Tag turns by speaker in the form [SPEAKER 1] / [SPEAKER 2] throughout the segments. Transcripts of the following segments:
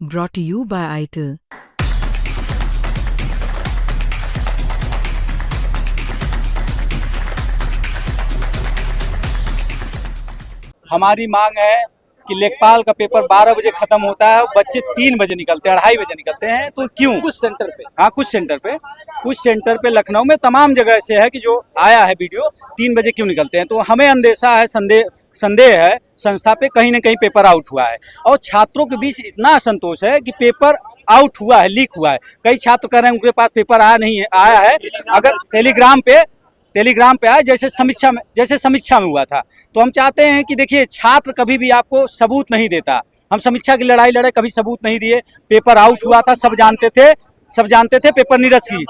[SPEAKER 1] Brought to you by ITIL.
[SPEAKER 2] हमारी मांग है कि लेखपाल का पेपर 12 बजे खत्म होता है और बच्चे 3 बजे निकलते हैं, 2:30 बजे निकलते हैं। तो क्यों?
[SPEAKER 3] कुछ सेंटर पे,
[SPEAKER 2] हाँ, कुछ सेंटर पे लखनऊ में तमाम जगह से है कि जो आया है वीडियो, 3 बजे क्यों निकलते हैं। तो हमें अंदेशा है, संदेह है संस्था पे कहीं ना कहीं पेपर आउट हुआ है। और छात्रों के बीच इतना असंतोष है कि पेपर आउट हुआ है, लीक हुआ है। कई छात्र कह रहे हैं उनके पास पेपर आया है। अगर टेलीग्राम पे आया जैसे समीक्षा में हुआ था। तो हम चाहते हैं कि देखिए, छात्र कभी भी आपको सबूत नहीं देता। हम समीक्षा की लड़ाई लड़े, कभी सबूत नहीं दिए। पेपर आउट हुआ था, सब जानते थे पेपर निरस्त की।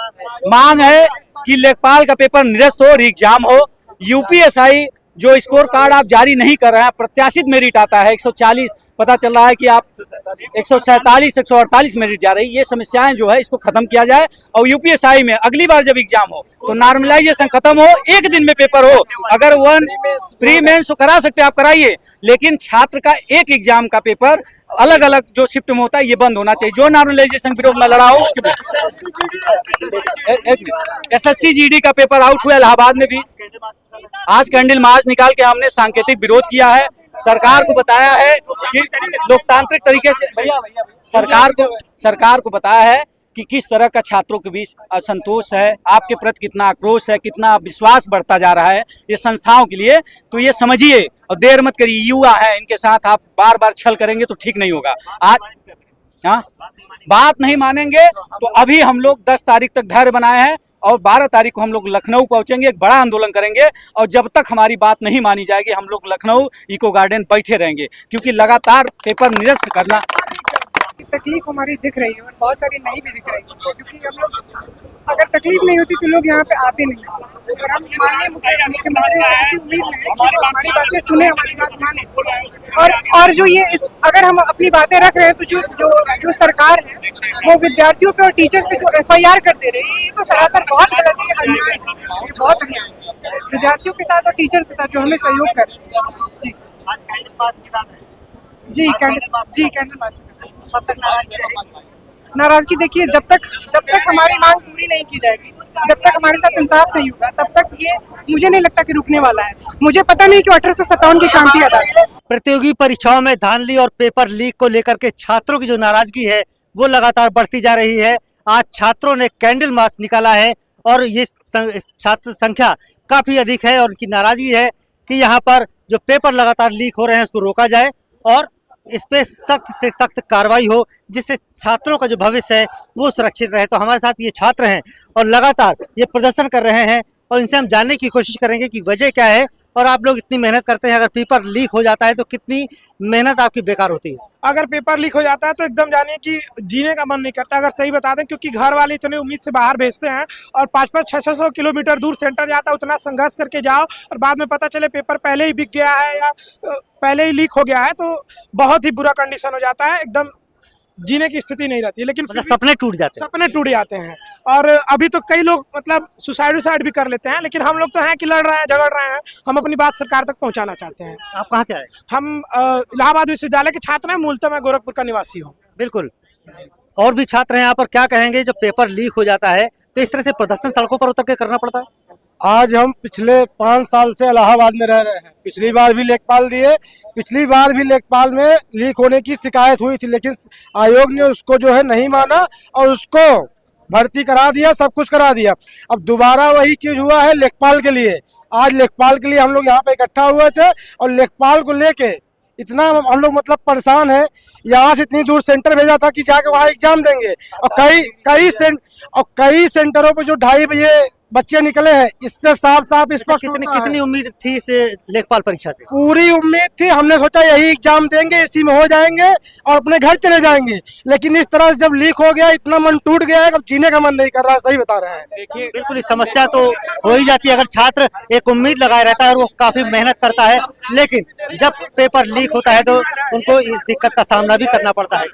[SPEAKER 2] मांग है कि लेखपाल का पेपर निरस्त हो, एग्जाम हो। यूपीएसआई जो स्कोर कार्ड आप जारी नहीं कर रहे हैं, प्रत्याशित मेरिट आता है 140, पता चल रहा है कि आप 147 148 मेरिट जा रही। ये समस्याएं जो है इसको खत्म किया जाए। और यूपीएसआई में अगली बार जब एग्जाम हो तो नॉर्मलाइजेशन खत्म हो, एक दिन में पेपर हो। अगर प्री मेंस करा सकते आप कराइए, लेकिन छात्र का एक एग्जाम का पेपर अलग अलग जो शिफ्ट में होता है ये बंद होना चाहिए। जो नॉर्मलाइजेशन विरोध में लड़ा हो उसके एसएससी जीडी का पेपर आउट हुआ इलाहाबाद में भी। आज कैंडल मार्च निकाल के हमने सांकेतिक विरोध किया है। सरकार को बताया है कि लोकतांत्रिक तरीके से सरकार को बताया है कि किस तरह का छात्रों के बीच असंतोष है, आपके प्रति कितना आक्रोश है, कितना विश्वास बढ़ता जा रहा है ये संस्थाओं के लिए। तो ये समझिए और देर मत करिए। युवा है, इनके साथ आप बार बार छल करेंगे तो ठीक नहीं होगा। आज बात नहीं मानेंगे तो अभी हम लोग 10 तारीख तक धैर्य बनाए हैं और 12 तारीख को हम लोग लखनऊ पहुंचेंगे, एक बड़ा आंदोलन करेंगे। और जब तक हमारी बात नहीं मानी जाएगी हम लोग लखनऊ इको गार्डन बैठे रहेंगे, क्योंकि लगातार पेपर निरस्त करना।
[SPEAKER 4] तकलीफ हमारी दिख रही है और बहुत सारी नहीं भी दिख रही है, क्योंकि हम लोग अगर तकलीफ नहीं होती तो लोग यहाँ पे आते नहीं। और हम माननीय मुख्यमंत्री से ऐसी उम्मीद में है कि वो हमारी बातें सुने, हमारी बात माने। और जो ये अगर हम अपनी बातें रख रहे हैं तो जो सरकार है वो विद्यार्थियों पे और टीचर्स पे जो FIR कर दे रही है, ये तो सरासर बहुत गलत है, अन्याय है, ये बहुत अन्याय है विद्यार्थियों के साथ और टीचर्स के साथ जो हमें सहयोग कर रहे हैं। कैंडल मार्च नाराजगी देखिए, जब तक हमारी मांग पूरी नहीं की जाएगी, जब तक हमारे साथ इंसाफ नहीं होगा, तब तक ये मुझे नहीं लगता कि रुकने वाला है। मुझे पता नहीं कि 1857 की क्रांति याद आ गई।
[SPEAKER 3] प्रतियोगी परीक्षाओं में धांधली और पेपर लीक को लेकर के छात्रों की जो नाराजगी है वो लगातार बढ़ती जा रही है। आज छात्रों ने कैंडल मार्च निकाला है और ये छात्र संख्या काफी अधिक है और उनकी नाराजगी है कि यहाँ पर जो पेपर लगातार लीक हो रहे हैं उसको रोका जाए और इस पे सख्त से सख्त कार्रवाई हो, जिससे छात्रों का जो भविष्य है वो सुरक्षित रहे। तो हमारे साथ ये छात्र हैं और लगातार ये प्रदर्शन कर रहे हैं और इनसे हम जानने की कोशिश करेंगे कि वजह क्या है और आप लोग इतनी मेहनत करते हैं, अगर पेपर लीक हो जाता है तो कितनी मेहनत आपकी बेकार होती है।
[SPEAKER 4] अगर पेपर लीक हो जाता है तो एकदम जानिए कि जीने का मन नहीं करता, अगर सही बता दें, क्योंकि घर वाले इतने उम्मीद से बाहर भेजते हैं और 500-600 किलोमीटर दूर सेंटर जाता है, उतना संघर्ष करके जाओ और बाद में पता चले पेपर पहले ही बिक गया है या पहले ही लीक हो गया है, तो बहुत ही बुरा कंडीशन हो जाता है, एकदम जीने की स्थिति नहीं रहती है। लेकिन
[SPEAKER 3] सपने टूट जाते हैं।
[SPEAKER 4] और अभी तो कई लोग मतलब सुसाइड भी कर लेते हैं, लेकिन हम लोग तो हैं कि लड़ रहे हैं, झगड़ रहे हैं, हम अपनी बात सरकार तक पहुंचाना चाहते हैं।
[SPEAKER 3] आप कहाँ से आए?
[SPEAKER 4] हम इलाहाबाद विश्वविद्यालय के छात्र हैं, मूलतः मैं गोरखपुर का निवासी हूँ।
[SPEAKER 3] बिल्कुल, और भी छात्र हैं यहाँ पर, क्या कहेंगे? जब पेपर लीक हो जाता है तो इस तरह से प्रदर्शन सड़कों पर उतर के करना पड़ता है।
[SPEAKER 5] आज हम पिछले 5 साल से इलाहाबाद में रह रहे हैं। पिछली बार भी लेखपाल में लीक होने की शिकायत हुई थी, लेकिन आयोग ने उसको जो है नहीं माना और उसको भर्ती करा दिया, सब कुछ करा दिया। अब दोबारा वही चीज हुआ है लेखपाल के लिए। आज लेखपाल के लिए हम लोग यहाँ पे इकट्ठा हुए थे और लेखपाल को लेके इतना हम लोग मतलब परेशान है। यहाँ से इतनी दूर सेंटर भेजा था कि जाके वहाँ एग्जाम देंगे और कई सेंटरों पे जो 2:30 बजे बच्चे निकले हैं। इससे साफ इस पर
[SPEAKER 3] कितनी उम्मीद थी इस लेखपाल परीक्षा से?
[SPEAKER 5] पूरी उम्मीद थी, हमने सोचा यही एग्जाम देंगे, इसी में हो जाएंगे और अपने घर चले जाएंगे। लेकिन इस तरह से जब लीक हो गया, इतना मन टूट गया है, अब जीने का मन नहीं कर रहा है। सही बता रहे हैं।
[SPEAKER 3] देखिए, बिल्कुल इस समस्या तो हो ही जाती है अगर छात्र एक उम्मीद लगाए रहता है और वो काफी मेहनत करता है, लेकिन जब पेपर लीक होता है तो उनको इस दिक्कत का सामना भी करना पड़ता है।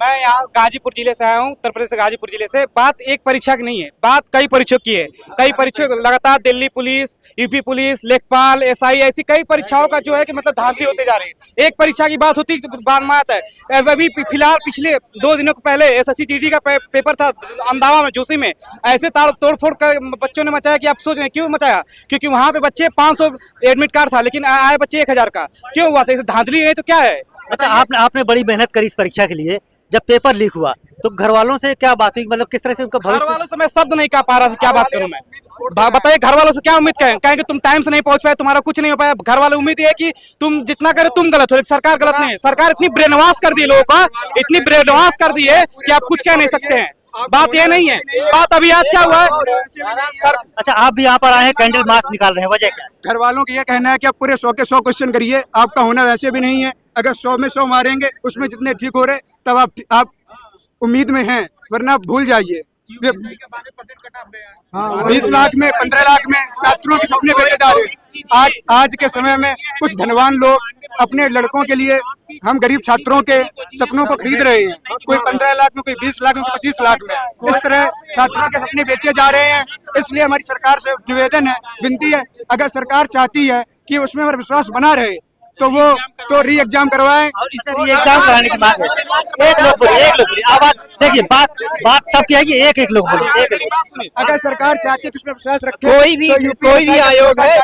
[SPEAKER 1] मैं यहाँ गाजीपुर जिले से आया हूँ, उत्तर प्रदेश से गाजीपुर जिले से। बात एक परीक्षा की नहीं है, बात कई परीक्षाओं की है। कई परीक्षाओं लगातार दिल्ली पुलिस, यूपी पुलिस, लेखपाल, एसआई, ऐसी कई परीक्षाओं का जो है कि मतलब धांधली होते जा रही है। एक परीक्षा की बात होती तो बाद में आता है। अभी फिलहाल पिछले 2 दिनों पहले SSC-TD का पेपर था अमदावा में, जोशी में। ऐसे तोड़फोड़ कर बच्चों ने मचाया कि आप सोच रहे हैं क्यों मचाया? क्योंकि वहाँ पे बच्चे 500 एडमिट कार्ड था, लेकिन आए बच्चे 1000 का। क्यों हुआ था? इसे धांधली है तो क्या है?
[SPEAKER 3] अच्छा, आपने बड़ी मेहनत करी इस परीक्षा के लिए, जब पेपर लीक हुआ तो घर वालों से क्या बात हुई, मतलब किस तरह से उनका
[SPEAKER 1] घर
[SPEAKER 3] भविष्य?
[SPEAKER 1] वालों से मैं शब्द नहीं कह पा रहा था, क्या बात करूं मैं? बताइए, घर वालों से क्या उम्मीद कहेंगे? तुम टाइम से नहीं पहुंच पाए, तुम्हारा कुछ नहीं हो पाया। घर वाले उम्मीद है कि तुम जितना करे तुम गलत हो, लेकिन सरकार गलत नहीं है। सरकार इतनी ब्रेनवाश कर दी लोगों का, इतनी ब्रेनवाश कर दी है कि आप कुछ कह नहीं सकते हैं। बात ये नहीं है। बात अभी आज क्या हुआ है सर?
[SPEAKER 3] अच्छा, आप भी यहाँ पर आए हैं, कैंडल मार्च निकाल रहे हैं, वजह क्या है?
[SPEAKER 6] घर वालों का ये कहना है कि आप पूरे 100 के 100 क्वेश्चन करिए, आपका होना वैसे भी नहीं है। अगर 100 में 100 मारेंगे, उसमें जितने ठीक हो रहे तब आप उम्मीद में हैं, वरना आप भूल जाइए। 20 लाख में, 15 लाख में छात्रों के सपने बेचे जा रहे हैं। आज के समय में कुछ धनवान लोग अपने लड़कों के लिए हम गरीब छात्रों के सपनों को खरीद रहे हैं। कोई 15 लाख में, कोई 20 लाख में, कोई 25 लाख में। इस तरह छात्रों के सपने बेचे जा रहे हैं। इसलिए हमारी सरकार से निवेदन है, विनती है, अगर सरकार चाहती है कि उसमें हमारा विश्वास बना रहे तो वो तो री एग्जाम करवाएं।
[SPEAKER 3] और इस री एग्जाम कराने की मांग है। एक लोग बोलिए आवाज देखिए, बात सबकी है कि एक लोग बोलिए।
[SPEAKER 6] अगर सरकार चाहती है कि उसमें विश्वास रखे,
[SPEAKER 1] कोई भी आयोग है,